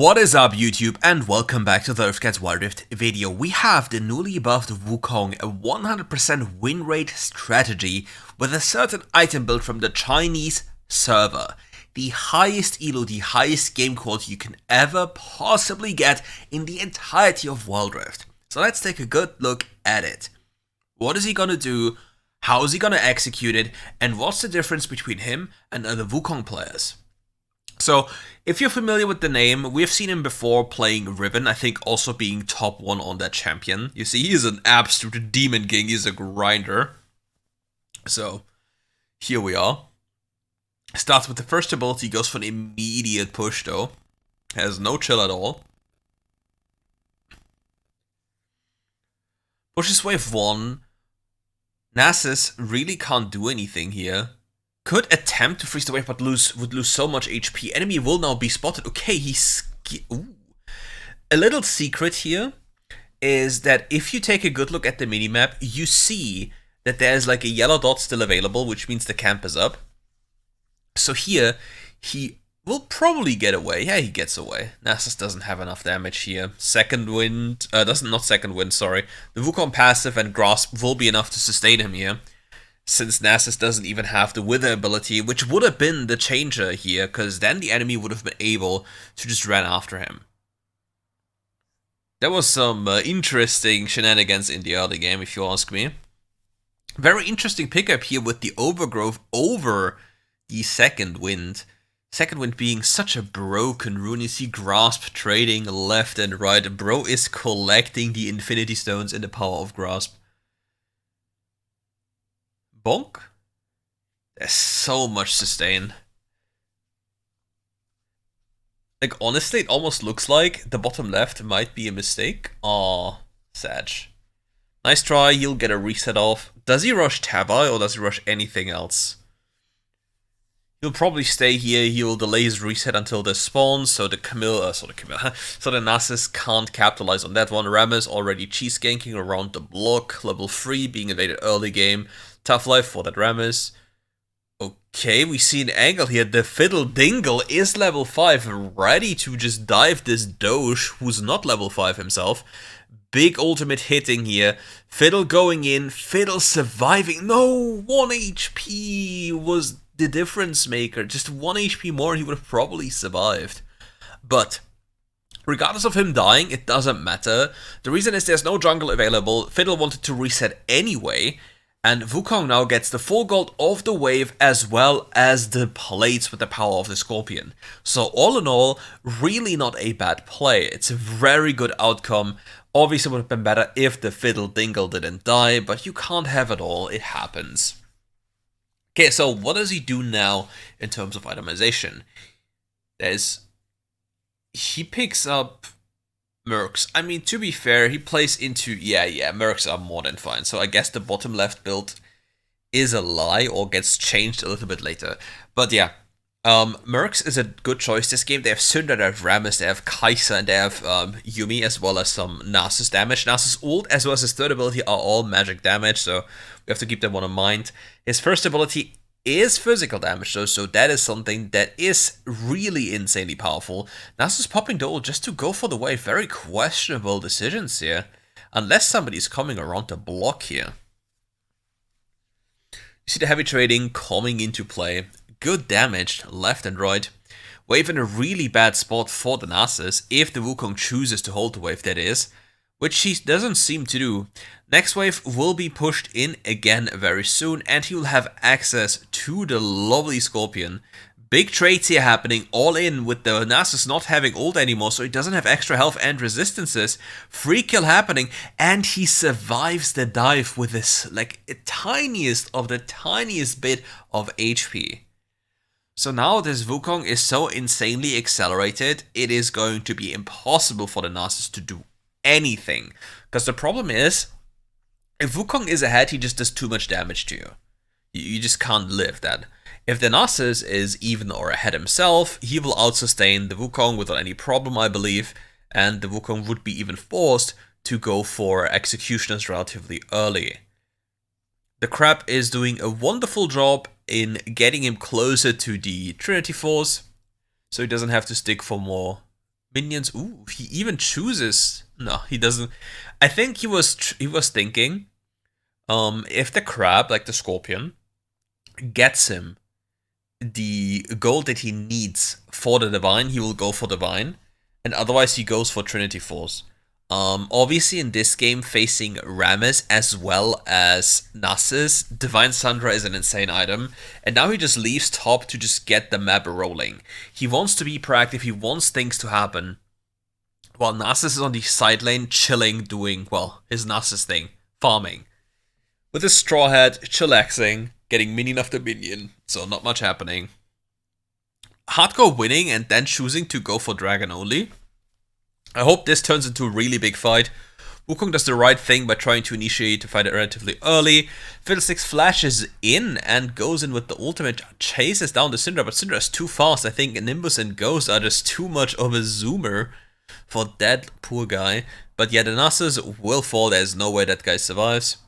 What is up YouTube, and welcome back to the RiftGuides WildRift video. We have the newly buffed Wukong, a 100% win rate strategy with a certain item build from the Chinese server. The highest elo, the highest game quality you can ever possibly get in the entirety of WildRift. So let's take a good look at it. What is he gonna do? How is he gonna execute it? And what's the difference between him and other Wukong players? So, if you're familiar with the name, we've seen him before playing Ribbon, I think also being top 1 on that champion. You see, he's an absolute demon king, he's a grinder. So, here we are. Starts with the first ability, goes for an immediate push though. Has no chill at all. Pushes wave 1. Nasus really can't do anything here. Could attempt to freeze the wave, but would lose so much HP. Enemy will now be spotted. Okay, ooh. A little secret here is that if you take a good look at the minimap, you see that there's like a yellow dot still available, which means the camp is up. So here, he will probably get away. Yeah, he gets away. Nasus doesn't have enough damage here. Second wind, not second wind, sorry. The Wukong passive and grasp will be enough to sustain him here, since Nasus doesn't even have the Wither ability, which would have been the changer here, because then the enemy would have been able to just run after him. There was some interesting shenanigans in the early game, if you ask me. Very interesting pickup here with the Overgrowth over the Second Wind. Second Wind being such a broken rune. You see Grasp trading left and right. Bro is collecting the Infinity Stones in the power of Grasp. Bonk? There's so much sustain. Like, honestly, it almost looks like the bottom left might be a mistake. Aw, Sag. Nice try, you'll get a reset off. Does he rush Tabai or does he rush anything else? He'll probably stay here, he'll delay his reset until this spawns, so the so the Nasus can't capitalize on that one. Rammus already cheese ganking around the block, level 3, being invaded early game. Tough life for that Rammus. Okay, we see an angle here. The Fiddle Dingle is level 5, ready to just dive this Doge, who's not level 5 himself. Big ultimate hitting here. Fiddle going in, Fiddle surviving. No, 1 HP was the difference maker. Just 1 HP more, he would have probably survived. But regardless of him dying, it doesn't matter. The reason is there's no jungle available. Fiddle wanted to reset anyway. And Wukong now gets the full gold of the wave as well as the plates with the power of the Scorpion. So all in all, really not a bad play. It's a very good outcome. Obviously would have been better if the Fiddle Dingle didn't die, but you can't have it all, it happens. Okay, so what does he do now in terms of itemization? He picks up Mercs. I mean, to be fair, he plays into, yeah, Mercs are more than fine. So I guess the bottom left build is a lie or gets changed a little bit later. But yeah, Mercs is a good choice this game. They have Syndra, they have Rammus, they have Kai'Sa, and they have Yuumi, as well as some Nasus damage. Nasus ult as well as his third ability are all magic damage, so we have to keep that one in mind. His first ability is physical damage though, so that is something that is really insanely powerful. Nasus popping the ult just to go for the wave. Very questionable decisions here, unless somebody's coming around the block here. You see the heavy trading coming into play. Good damage left and right. Wave in a really bad spot for the Nasus, if the Wukong chooses to hold the wave, that is, which he doesn't seem to do. Next wave will be pushed in again very soon, and he will have access to the lovely Scorpion. Big trades here happening, all in, with the Nasus not having ult anymore, so he doesn't have extra health and resistances. Free kill happening, and he survives the dive with this, like, tiniest of the tiniest bit of HP. So now this Wukong is so insanely accelerated, it is going to be impossible for the Nasus to do anything. Because the problem is, if Wukong is ahead, he just does too much damage to you. You just can't live that. If the Nasus is even or ahead himself, he will outsustain the Wukong without any problem, I believe. And the Wukong would be even forced to go for executioners relatively early. The Crab is doing a wonderful job in getting him closer to the Trinity Force, so he doesn't have to stick for more Minions. Ooh, he even chooses. No, he doesn't. I think he was thinking, if the crab, like the scorpion, gets him the gold that he needs for the divine, he will go for divine, and otherwise he goes for Trinity Force. Obviously in this game, facing Rammus as well as Nasus, Divine Sandra is an insane item, and now he just leaves top to just get the map rolling. He wants to be proactive, he wants things to happen, while Nasus is on the side lane, chilling, doing, well, his Nasus thing, farming. With his straw hat, chillaxing, getting minion after minion, so not much happening. Hardcore winning and then choosing to go for dragon only. I hope this turns into a really big fight. Wukong does the right thing by trying to initiate the fight relatively early. Fiddlesticks flashes in and goes in with the ultimate, chases down the Syndra, but Syndra is too fast. I think Nimbus and Ghost are just too much of a zoomer for that poor guy. But yeah, the Nasus will fall, there's no way that guy survives.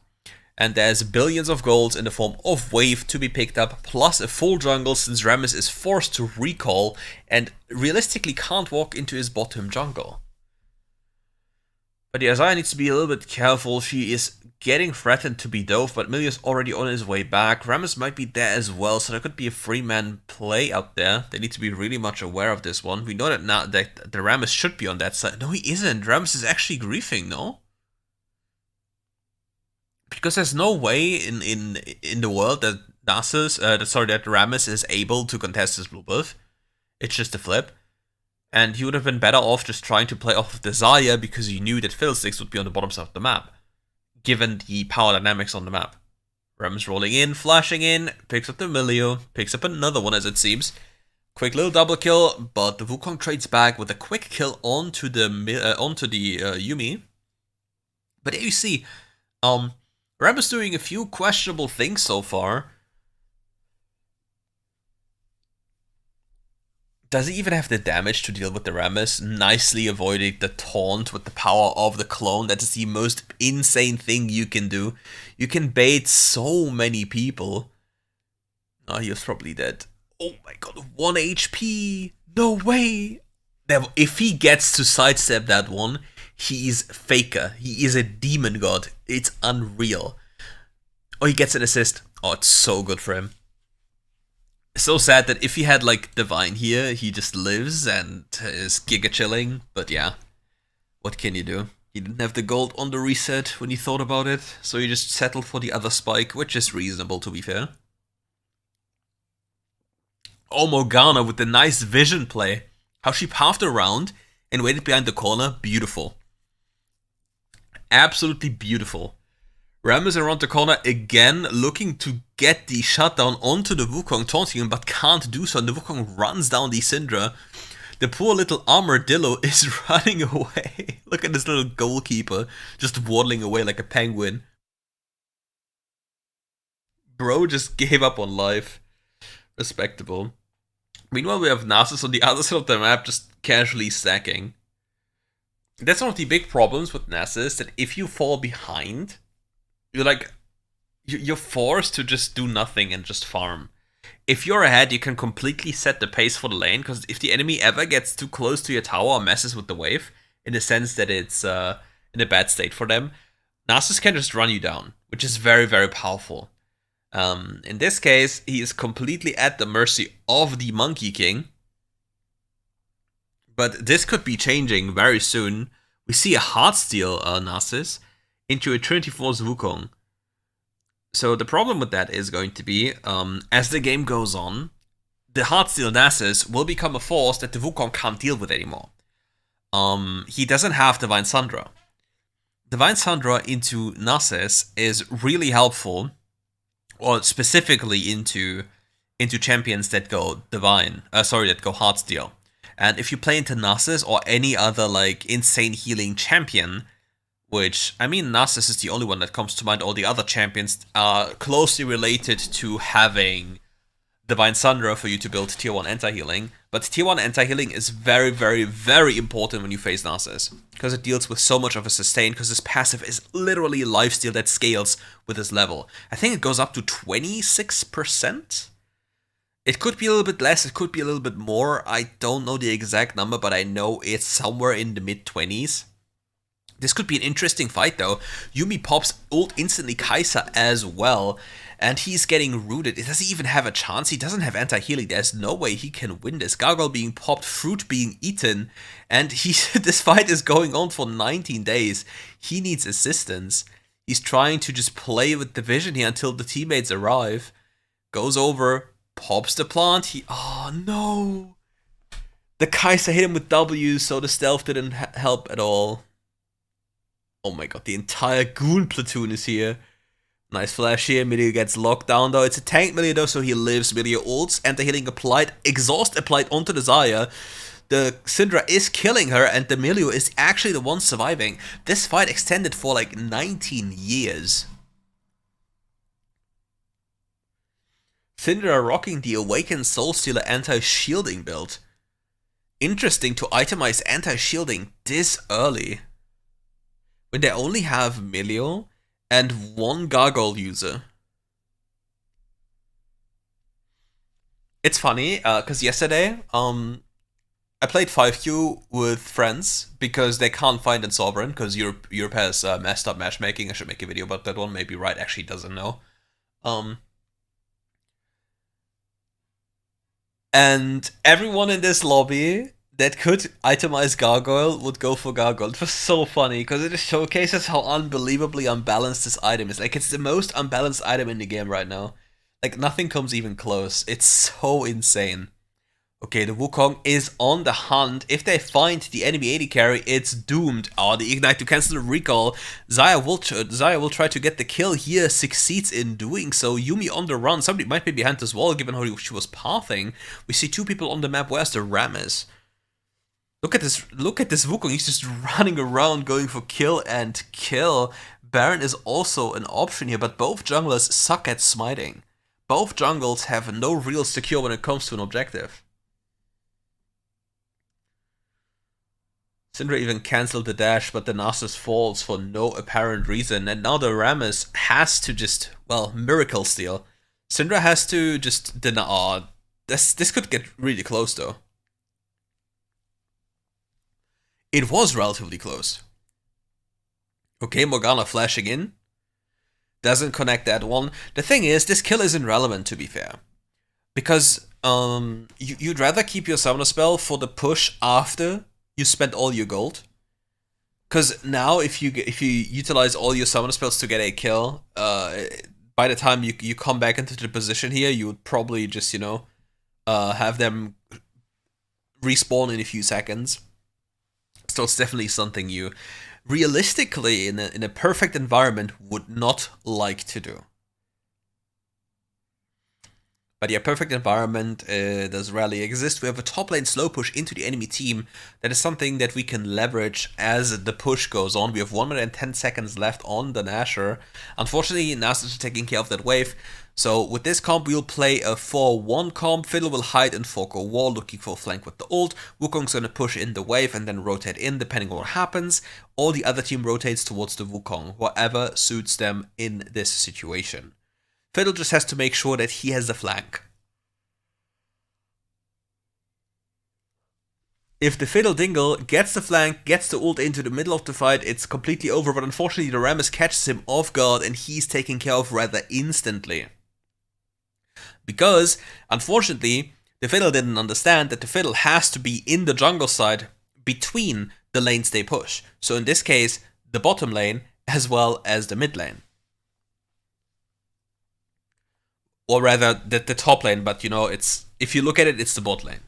And there's billions of golds in the form of wave to be picked up, plus a full jungle since Rammus is forced to recall and realistically can't walk into his bottom jungle. But yeah, Xayah needs to be a little bit careful. She is getting threatened to be dove, but Milia's already on his way back. Rammus might be there as well, so there could be a 3-man play out there. They need to be really much aware of this one. We know that now that the Rammus should be on that side. No, he isn't. Rammus is actually griefing, no? Because there's no way in the world that Nasus, that Rammus is able to contest his blue buff. It's just a flip. And he would have been better off just trying to play off of the Xayah because he knew that Fiddlesticks would be on the bottom side of the map, given the power dynamics on the map. Rammus rolling in, flashing in, picks up the Milio, picks up another one as it seems. Quick little double kill, but the Wukong trades back with a quick kill onto the Yuumi. But here you see, Rammus doing a few questionable things so far. Does he even have the damage to deal with the Rammus? Nicely avoiding the taunt with the power of the clone. That is the most insane thing you can do. You can bait so many people. Oh, he was probably dead. Oh my god, 1 HP! No way! If he gets to sidestep that one, he is Faker. He is a demon god. It's unreal. Oh, he gets an assist. Oh, it's so good for him. So sad that if he had like Divine here, he just lives and is giga chilling. But yeah, what can you do? He didn't have the gold on the reset when he thought about it, so he just settled for the other spike, which is reasonable to be fair. Oh, Morgana with the nice vision play. How she pathed around and waited behind the corner. Beautiful. Absolutely beautiful. Rammus around the corner again, looking to get the shutdown onto the Wukong, taunting him, but can't do so, and the Wukong runs down the Syndra. The poor little armadillo is running away. Look at this little goalkeeper, just waddling away like a penguin. Bro just gave up on life. Respectable. Meanwhile, we have Nasus on the other side of the map, just casually stacking. That's one of the big problems with Nasus, that if you fall behind, you're forced to just do nothing and just farm. If you're ahead, you can completely set the pace for the lane, because if the enemy ever gets too close to your tower or messes with the wave, in the sense that it's in a bad state for them, Nasus can just run you down, which is very, very powerful. In this case, he is completely at the mercy of the Monkey King. But this could be changing very soon. We see a Heartsteel Nasus into a Trinity Force Wukong. So the problem with that is going to be, as the game goes on, the Heartsteel Nasus will become a force that the Wukong can't deal with anymore. He doesn't have Divine Sandra. Divine Sandra into Nasus is really helpful, or specifically into champions that go that go Heartsteel. And if you play into Nasus or any other like insane healing champion, which, I mean, Nasus is the only one that comes to mind. All the other champions are closely related to having Divine Sandra for you to build tier 1 anti-healing. But tier 1 anti-healing is very, very, very important when you face Nasus, because it deals with so much of a sustain, because his passive is literally a lifesteal that scales with his level. I think it goes up to 26%. It could be a little bit less, it could be a little bit more. I don't know the exact number, but I know it's somewhere in the mid-20s. This could be an interesting fight though. Yuumi pops ult instantly Kai'Sa as well, and he's getting rooted. Does he even have a chance? He doesn't have anti-healing. There's no way he can win this. Gargoyle being popped, fruit being eaten, and this fight is going on for 19 days. He needs assistance. He's trying to just play with the vision here until the teammates arrive. Goes over, pops the plant. Oh no! The Kai'Sa hit him with W, so the stealth didn't help at all. Oh my god, the entire Goon platoon is here. Nice flash here. Milio gets locked down though. It's a tank Milio though, so he lives. Milio ults, anti-healing applied, exhaust applied onto the Xayah. The Syndra is killing her, and the Milio is actually the one surviving. This fight extended for like 19 years. Syndra rocking the Awakened Soulstealer anti-shielding build. Interesting to itemize anti-shielding this early, when they only have Milio and one Gargoyle user. It's funny, because yesterday, I played 5Q with friends, because they can't find in Sovereign, because Europe has messed up matchmaking. I should make a video about that one. Maybe Riot actually doesn't know. And everyone in this lobby that could itemize Gargoyle would go for Gargoyle. It was so funny, because it just showcases how unbelievably unbalanced this item is. Like, it's the most unbalanced item in the game right now. Like, nothing comes even close. It's so insane. Okay, the Wukong is on the hunt. If they find the enemy AD carry, it's doomed. Oh, the Ignite to cancel the recall. Xayah will try to get the kill here, succeeds in doing so. Yuumi on the run. Somebody might be behind this wall, given how she was pathing. We see two people on the map. Where's the Rammus? Look at this Wukong. He's just running around, going for kill and kill. Baron is also an option here, but both junglers suck at smiting. Both jungles have no real secure when it comes to an objective. Syndra even cancelled the dash, but the Nasus falls for no apparent reason, and now the Rammus has to just, well, miracle steal. Syndra has to just deny. Oh, this could get really close though. It was relatively close. Okay, Morgana flashing in. Doesn't connect that one. The thing is, this kill isn't relevant, to be fair. Because you'd rather keep your summoner spell for the push after you spent all your gold. Because now, if you utilize all your summoner spells to get a kill, by the time you come back into the position here, you would probably just, have them respawn in a few seconds. So it's definitely something you, realistically, in a perfect environment, would not like to do. But yeah, perfect environment does rarely exist. We have a top lane slow push into the enemy team. That is something that we can leverage as the push goes on. We have 1 minute and 10 seconds left on the Nashor. Unfortunately, Nasus is taking care of that wave. So with this comp, we'll play a 4-1 comp. Fiddle will hide and fork a wall, looking for a flank with the ult. Wukong's gonna push in the wave and then rotate in, depending on what happens. Or the other team rotates towards the Wukong, whatever suits them in this situation. Fiddle just has to make sure that he has the flank. If the Fiddle Dingle gets the flank, gets the ult into the middle of the fight, it's completely over, but unfortunately the Rammus catches him off guard and he's taken care of rather instantly. Because, unfortunately, the Fiddle didn't understand that the Fiddle has to be in the jungle side between the lanes they push. So in this case, the bottom lane as well as the mid lane. Or rather, the top lane, but it's, if you look at it, it's the bot lane.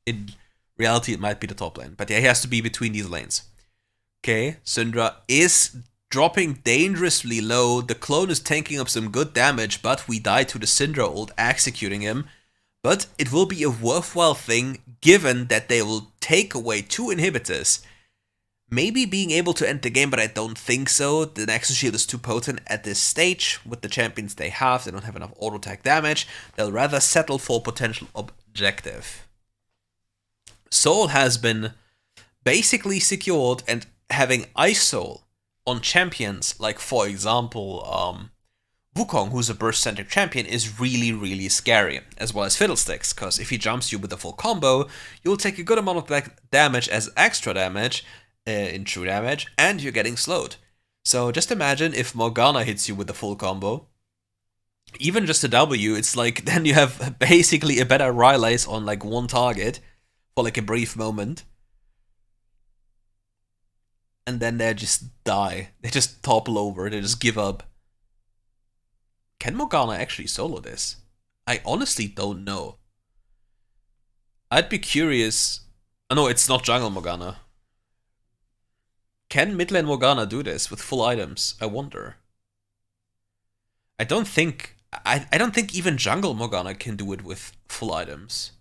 In reality, it might be the top lane, but yeah, he has to be between these lanes. Okay, Syndra is dropping dangerously low. The clone is tanking up some good damage, but we die to the Syndra ult executing him. But it will be a worthwhile thing, given that they will take away 2 inhibitors. Maybe being able to end the game, but I don't think so. The Nexus Shield is too potent at this stage. With the champions they have, they don't have enough auto attack damage. They'll rather settle for potential objective. Soul has been basically secured, and having Ice Soul on champions, like for example, Wukong, who's a burst-centric champion, is really, really scary, as well as Fiddlesticks, because if he jumps you with a full combo, you'll take a good amount of damage as extra damage, in true damage, and you're getting slowed. So just imagine if Morgana hits you with a full combo. Even just a W, it's like, then you have basically a better Rylai's on like one target for like a brief moment. And then they just die. They just topple over, they just give up. Can Morgana actually solo this? I honestly don't know. I'd be curious. Oh no, it's not jungle Morgana. Can mid lane Morgana do this with full items? I wonder. I don't think even jungle Morgana can do it with full items.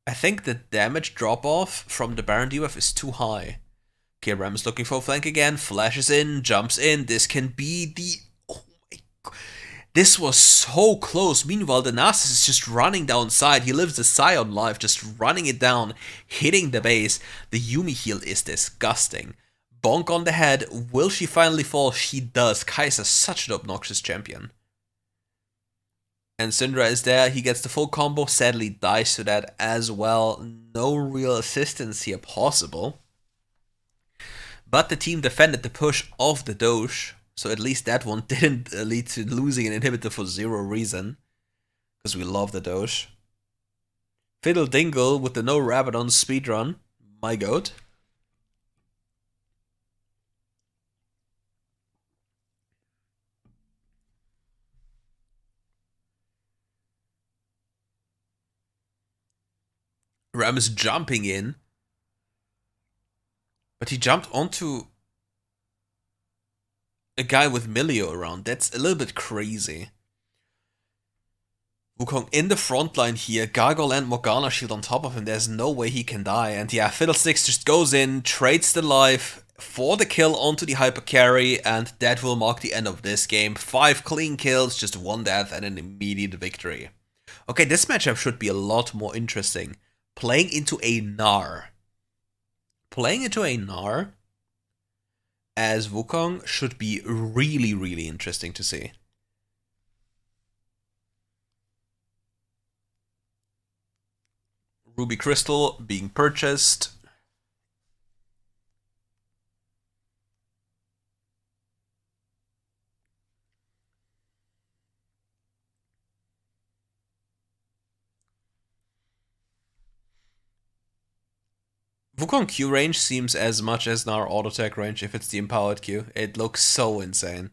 I think the damage drop-off from the Baron debuff is too high. Okay, Ram's looking for a flank again, flashes in, jumps in. This can be the... Oh my god. This was so close. Meanwhile, the Nasus is just running down side. He lives the Scion life, just running it down, hitting the base. The Yuumi heal is disgusting. Bonk on the head. Will she finally fall? She does. Kai'Sa's such an obnoxious champion. And Syndra is there. He gets the full combo. Sadly, dies to that as well. No real assistance here possible. But the team defended the push of the Doge. So at least that one didn't lead to losing an inhibitor for zero reason. Because we love the Doge. Fiddle Dingle with the no Rabadon speedrun. My goat. Ram is jumping in. But he jumped onto a guy with Milio around. That's a little bit crazy. Wukong in the front line here. Gargoyle and Morgana shield on top of him. There's no way he can die. And yeah, Fiddlesticks just goes in, trades the life for the kill onto the hyper carry, and that will mark the end of this game. 5 clean kills, just 1 death, and an immediate victory. Okay, this matchup should be a lot more interesting. Playing into a Gnar. Playing into a Gnar as Wukong should be really, really interesting to see. Ruby Crystal being purchased. Wukong Q range seems as much as Gnar auto attack range if it's the empowered Q. It looks so insane.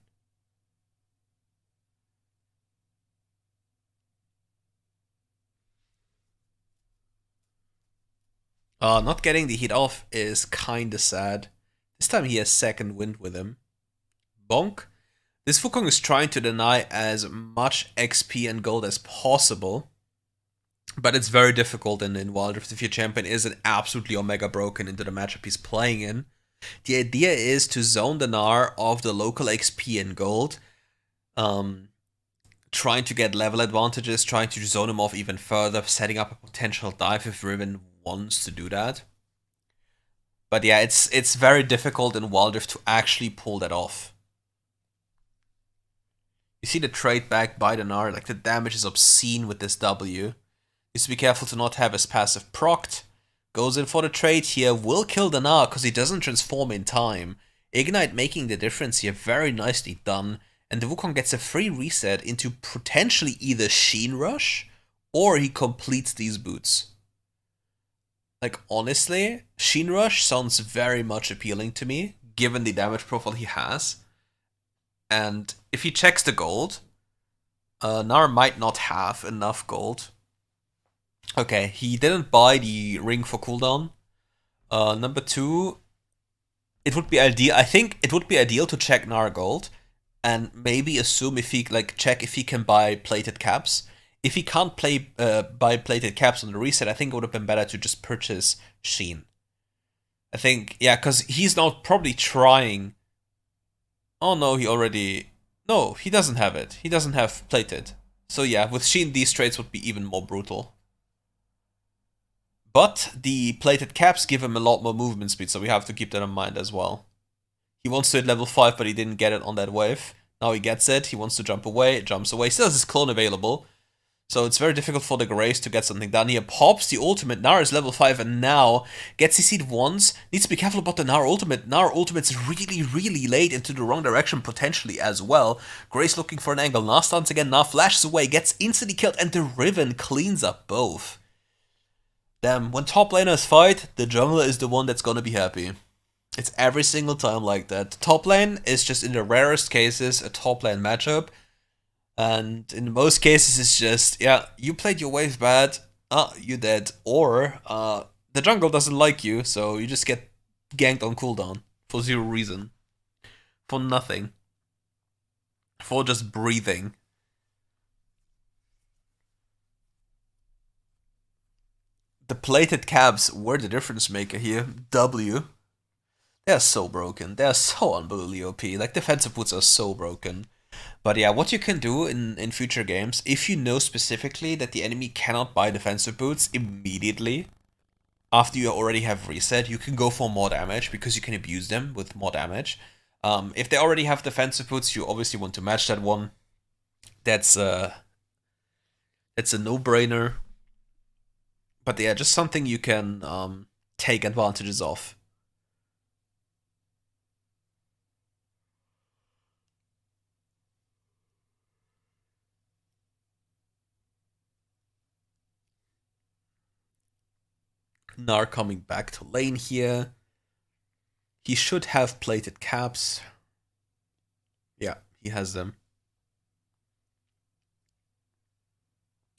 Not getting the heat off is kinda sad. This time he has second wind with him. Bonk. This Wukong is trying to deny as much XP and gold as possible. But it's very difficult in WildRift if your champion isn't absolutely omega broken into the matchup he's playing in. The idea is to zone the Gnar of the local XP and gold. Trying to get level advantages, trying to zone him off even further, setting up a potential dive if Riven wants to do that. But yeah, it's very difficult in WildRift to actually pull that off. You see the trade back by the Gnar, like the damage is obscene with this W. Needs to be careful to not have his passive procced. Goes in for the trade here, will kill the Gnar because he doesn't transform in time. Ignite making the difference here, very nicely done. And the Wukong gets a free reset into potentially either Sheen Rush or he completes these boots. Like honestly, Sheen Rush sounds very much appealing to me, given the damage profile he has. And if he checks the gold, Gnar might not have enough gold. Okay, he didn't buy the ring for cooldown. Number 2, it would be ideal. I think it would be ideal to check Gnar gold and maybe assume if he check if he can buy plated caps. If he can't buy plated caps on the reset, I think it would have been better to just purchase Sheen. I think, yeah, because he's now probably trying. Oh no, no, he doesn't have it. He doesn't have plated. So yeah, with Sheen, these trades would be even more brutal. But the plated caps give him a lot more movement speed, so we have to keep that in mind as well. He wants to hit level 5, but he didn't get it on that wave. Now he gets it, he wants to jump away, jumps away, still has his clone available. So it's very difficult for the Graves to get something done here. Pops the ultimate, Gnar is level 5 and now gets CC'd once. Needs to be careful about the Gnar ultimate. Gnar ultimate's really late into the wrong direction potentially as well. Graves looking for an angle, Gnar stuns again, Gnar flashes away, gets instantly killed and the Riven cleans up both. Damn, when top laners fight, the jungler is the one that's gonna be happy. It's every single time like that. Top lane is just in the rarest cases a top lane matchup. And in most cases, it's just, yeah, you played your wave bad, you're dead. Or the jungle doesn't like you, so you just get ganked on cooldown for zero reason. For nothing. For just breathing. The plated caps were the difference maker here. W. They're so broken. They're so unbelievably OP. Like, defensive boots are so broken. But yeah, what you can do in future games, if you know specifically that the enemy cannot buy defensive boots immediately, after you already have reset, you can go for more damage, because you can abuse them with more damage. If they already have defensive boots, you obviously want to match that one. That's a no-brainer. But yeah, just something you can take advantages of. Gnar coming back to lane here. He should have plated caps. Yeah, he has them.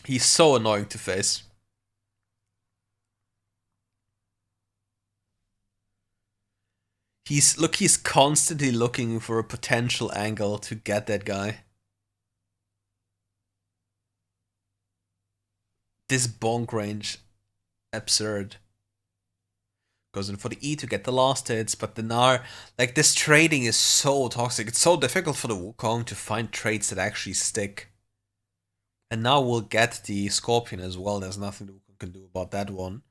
He's so annoying to face. He's constantly looking for a potential angle to get that guy. This bonk range, absurd. Goes in for the E to get the last hits, but the Gnar, like, this trading is so toxic. It's so difficult for the Wukong to find trades that actually stick. And now we'll get the Scorpion as well. There's nothing the Wukong can do about that one.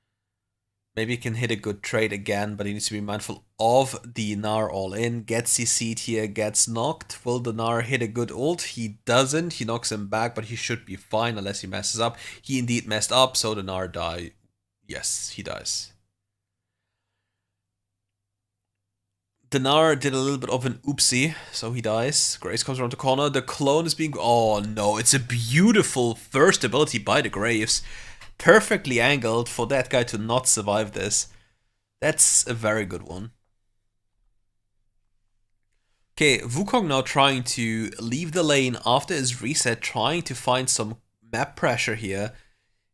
Maybe he can hit a good trade again, but he needs to be mindful of the Gnar all in. Gets CC'd here, gets knocked. Will the Gnar hit a good ult? He doesn't. He knocks him back, but he should be fine unless he messes up. He indeed messed up, so the Gnar dies. Yes, he dies. The Gnar did a little bit of an oopsie, so he dies. Graves comes around the corner. The clone is being... Oh no, it's a beautiful first ability by the Graves. Perfectly angled for that guy to not survive this. That's a very good one. Okay, Wukong now trying to leave the lane after his reset, trying to find some map pressure here.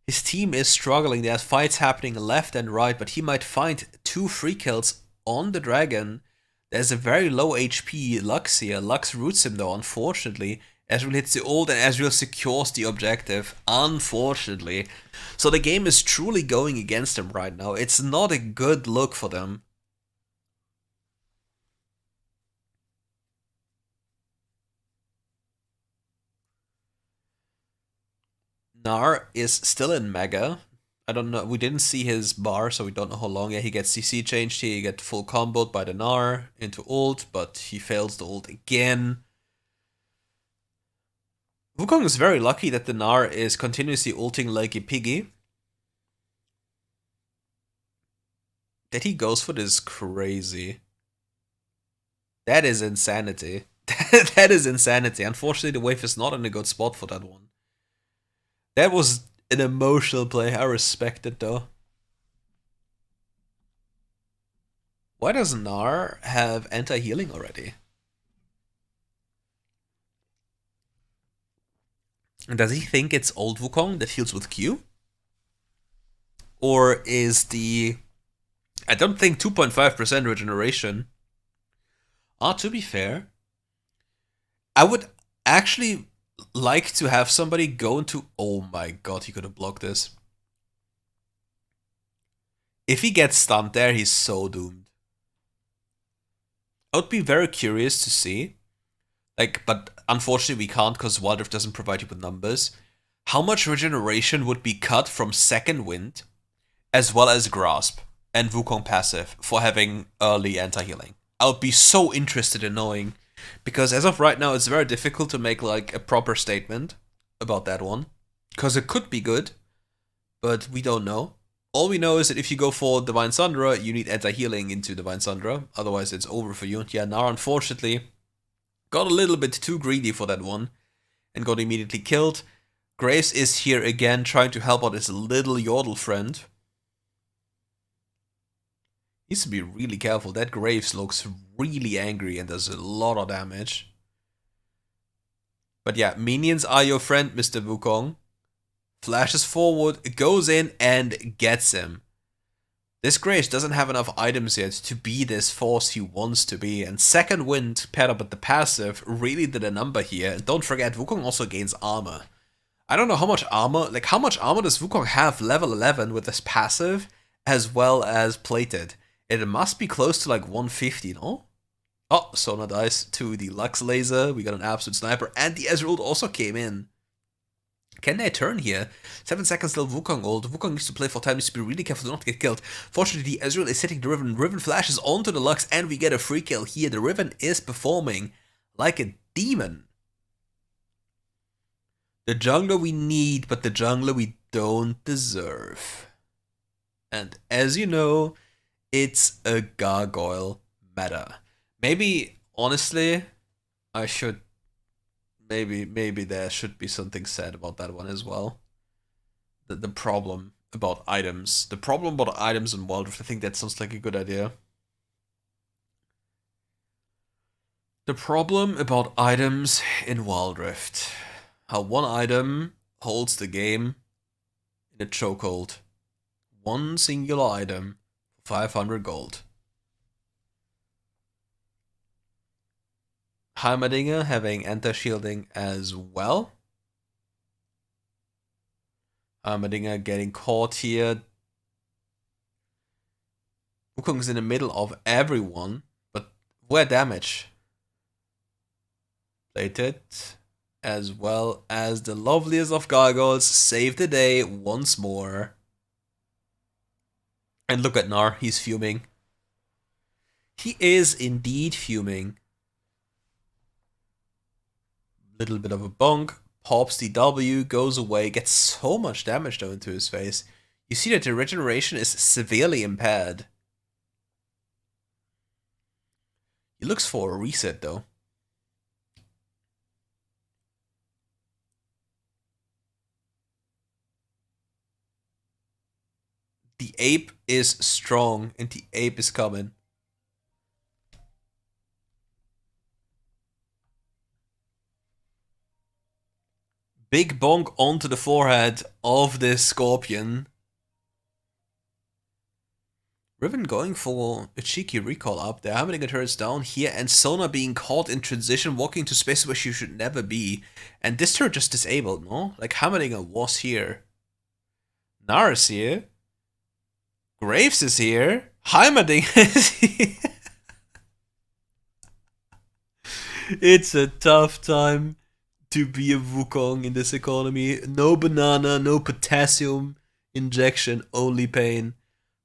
His team is struggling. There's fights happening left and right, but he might find 2 free kills on the dragon. There's a very low HP Lux here. Lux roots him though, unfortunately. Ezreal hits the ult and Ezreal secures the objective, unfortunately. So the game is truly going against them right now. It's not a good look for them. Gnar is still in Mega. I don't know, we didn't see his bar, so we don't know how long. Yeah, he gets CC changed here, he get full comboed by the Gnar into ult, but he fails the ult again. Wukong is very lucky that the Gnar is continuously ulting like a piggy. That he goes for this crazy. That is insanity. That is insanity. Unfortunately, the wave is not in a good spot for that one. That was an emotional play. I respect it though. Why does Gnar have anti-healing already? And does he think it's old Wukong that heals with Q? Or is the... I don't think 2.5% regeneration. To be fair, I would actually like to have somebody go into... Oh my god, he could have blocked this. If he gets stunned there, he's so doomed. I would be very curious to see. Like, but unfortunately we can't because WildRift doesn't provide you with numbers. How much regeneration would be cut from Second Wind, as well as Grasp and Wukong passive for having early anti-healing? I would be so interested in knowing. Because as of right now, it's very difficult to make like a proper statement about that one. Because it could be good, but we don't know. All we know is that if you go for Divine Sundra, you need anti-healing into Divine Sundra. Otherwise, it's over for you. Yeah, Nar, unfortunately, got a little bit too greedy for that one and got immediately killed. Graves is here again, trying to help out his little Yordle friend. Needs to be really careful. That Graves looks really angry and does a lot of damage. But yeah, minions are your friend, Mr. Wukong. Flashes forward, goes in, and gets him. This Graves doesn't have enough items yet to be this force he wants to be, and Second Wind paired up with the passive really did a number here. And don't forget, Wukong also gains armor. I don't know how much armor, how much armor does Wukong have level 11 with this passive, as well as plated? It must be close to like 150, no? Oh, Sona dies to the Lux Laser, we got an absolute sniper, and the Ezreal also came in. Can they turn here? 7 seconds till Wukong ult. Wukong needs to play for time, needs to be really careful to not get killed. Fortunately, the Ezreal is hitting the Riven. Riven flashes onto the Lux, and we get a free kill here. The Riven is performing like a demon. The jungler we need, but the jungler we don't deserve. And as you know, it's a gargoyle meta. Maybe, honestly, I should... Maybe there should be something said about that one as well. The problem about items. The problem about items in WildRift, I think that sounds like a good idea. The problem about items in WildRift. How one item holds the game in a chokehold. One singular item, 500 gold. Heimerdinger having anti-shielding as well. Heimerdinger getting caught here. Wukong's in the middle of everyone, but where damage? Plated, as well as the loveliest of gargoyles save the day once more. And look at Nar, he's fuming. He is indeed fuming. Little bit of a bonk, pops the W, goes away, gets so much damage done into his face. You see that the regeneration is severely impaired. He looks for a reset though. The ape is strong and the ape is coming. Big bonk onto the forehead of this scorpion. Riven going for a cheeky recall up there. Heimerdinger turns down here, and Sona being caught in transition, walking to spaces where she should never be. And this turret just disabled, no? Like, Heimerdinger was here. Nar is here. Graves is here. Heimerdinger is here. It's a tough time to be a Wukong in this economy. No banana, no potassium injection, only pain.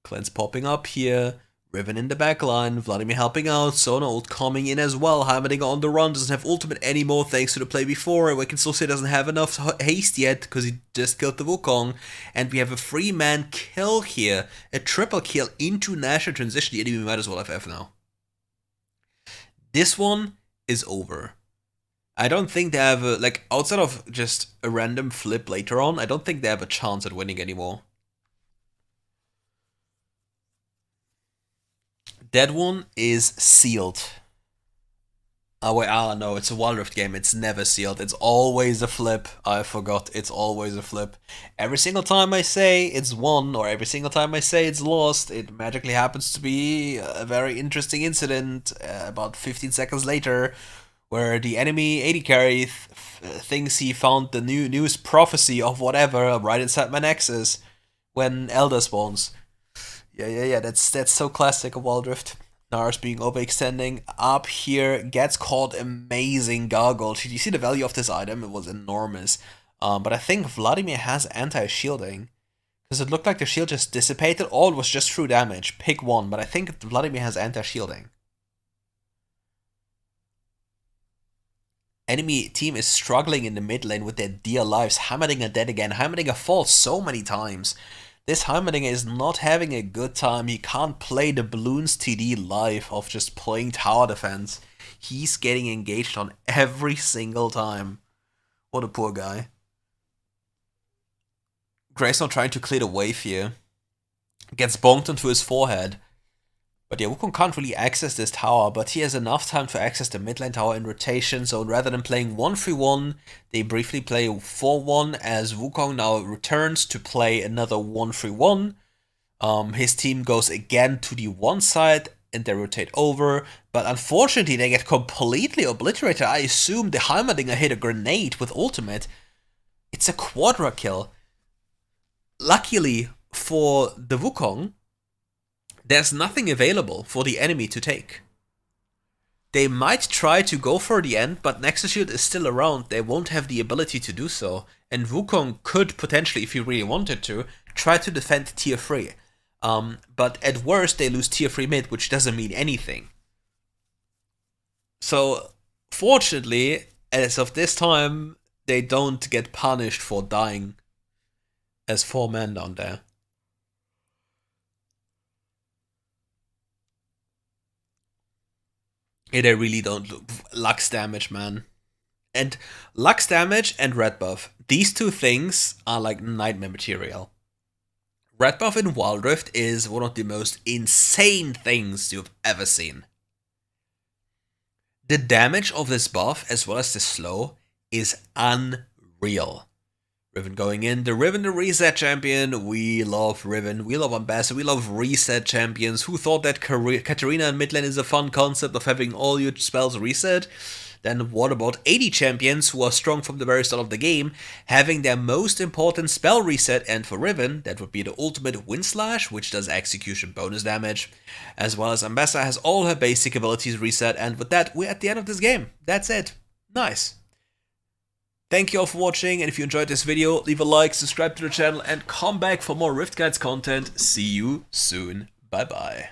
Cleanse popping up here. Riven in the backline. Vladimir helping out. Sona ult coming in as well. Heimerdinger on the run. Doesn't have ultimate anymore thanks to the play before. We can still say doesn't have enough haste yet because he just killed the Wukong. And we have a 3-man kill here. A triple kill into National Transition. The enemy might as well have F now. This one is over. I don't think they have a, like, outside of just a random flip later on, I don't think they have a chance at winning anymore. That one is sealed. Oh wait, no, it's a WildRift game, it's never sealed, it's always a flip. I forgot, it's always a flip. Every single time I say it's won, or every single time I say it's lost, it magically happens to be a very interesting incident about 15 seconds later, where the enemy AD carry thinks he found the newest prophecy of whatever right inside my nexus when Elder spawns. Yeah, that's so classic of WildRift. Nars being overextending up here, gets caught, amazing gargoyle. Did you see the value of this item? It was enormous. But I think Vladimir has anti-shielding, because it looked like the shield just dissipated, or it was just true damage. Pick one, but I think Vladimir has anti-shielding. Enemy team is struggling in the mid lane with their dear lives. Heimerdinger dead again. Heimerdinger falls so many times. This Heimerdinger is not having a good time. He can't play the Bloons TD life of just playing tower defense. He's getting engaged on every single time. What a poor guy. Grayson trying to clear the wave here. Gets bonked onto his forehead. But yeah, Wukong can't really access this tower, but he has enough time to access the mid lane tower in rotation, so rather than playing 1-3-1, they briefly play 4-1 as Wukong now returns to play another 1-3-1. His team goes again to the one side and they rotate over, but unfortunately they get completely obliterated. I assume the Heimerdinger hit a grenade with ultimate. It's a quadra kill. Luckily for the Wukong, there's nothing available for the enemy to take. They might try to go for the end, but Nexus Shield is still around. They won't have the ability to do so. And Wukong could potentially, if he really wanted to, try to defend tier 3. But at worst, they lose tier 3 mid, which doesn't mean anything. So, fortunately, as of this time, they don't get punished for dying as 4 men down there. Yeah, they really don't look. Lux damage, man. And Lux damage and red buff. These two things are like nightmare material. Red buff in WildRift is one of the most insane things you've ever seen. The damage of this buff, as well as the slow, is unreal. Riven going in. The Riven, the reset champion. We love Riven. We love Ambassador. We love reset champions. Who thought that Katarina in mid lane is a fun concept of having all your spells reset? Then what about 80 champions who are strong from the very start of the game, having their most important spell reset? And for Riven, that would be the ultimate Wind Slash, which does execution bonus damage, as well as Ambassador has all her basic abilities reset. And with that, we're at the end of this game. That's it. Nice. Thank you all for watching, and if you enjoyed this video, leave a like, subscribe to the channel, and come back for more RiftGuides content. See you soon. Bye bye.